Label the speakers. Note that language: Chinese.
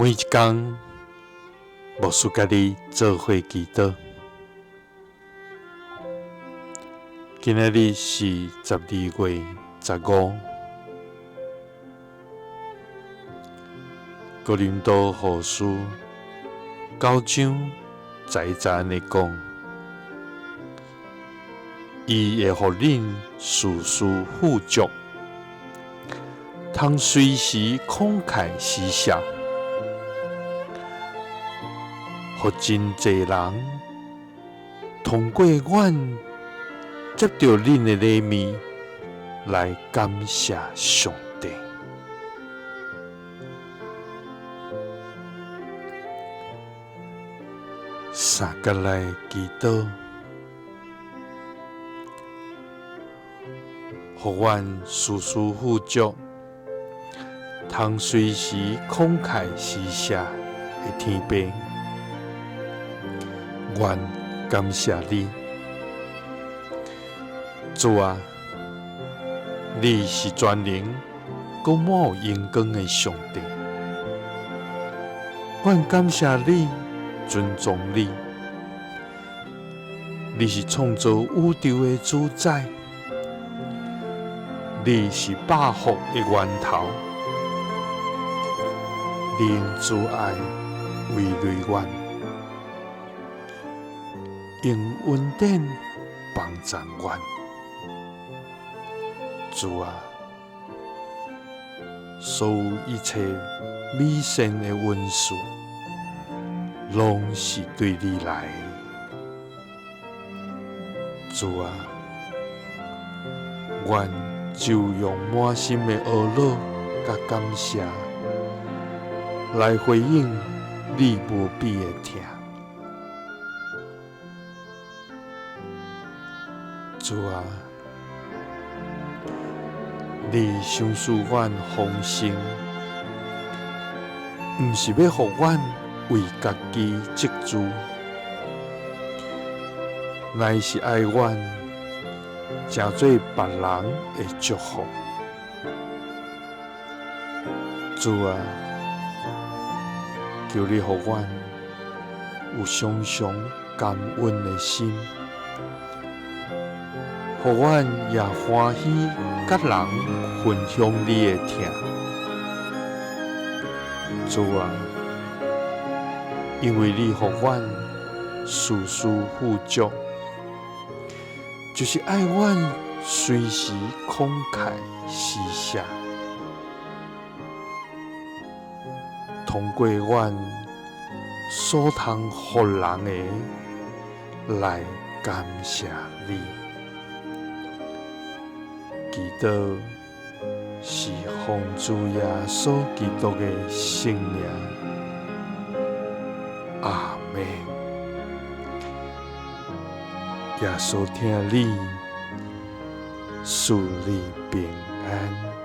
Speaker 1: 每一天，牧师甲你做伙祈祷。今仔日是12月15，哥林多后书9章10节安尼讲：伊会互恁事事富足，通随时慷慨施舍，互真济人通过阮接到恁的礼物来感谢上帝。三角来祈祷，互阮事事富足，通随时慷慨施舍的天父，愿感谢你。主啊，你是全能、阁满有荣光的上帝，愿感谢你，尊重你。你是创造宇宙的主宰，你是百福的源头，你用慈爱为累阮，用恩典帮助阮。主啊，所有一切美善的恩赐，拢是对你来的。主啊，愿就用满心的懊恼甲感谢，来回应你无比的疼。主啊，你赏赐阮丰盛，毋是要互阮为家己积聚，乃是爱阮成做别人的祝福。主啊，求你互阮有常常感恩的心，互阮也欢喜甲人分享你的疼。主啊，因为你互阮事事富足，就是爱阮随时慷慨施舍，通过阮所通互人的来感谢你。祈祷是奉主耶稣基督的圣名，阿们。耶稣听你，赐你平安。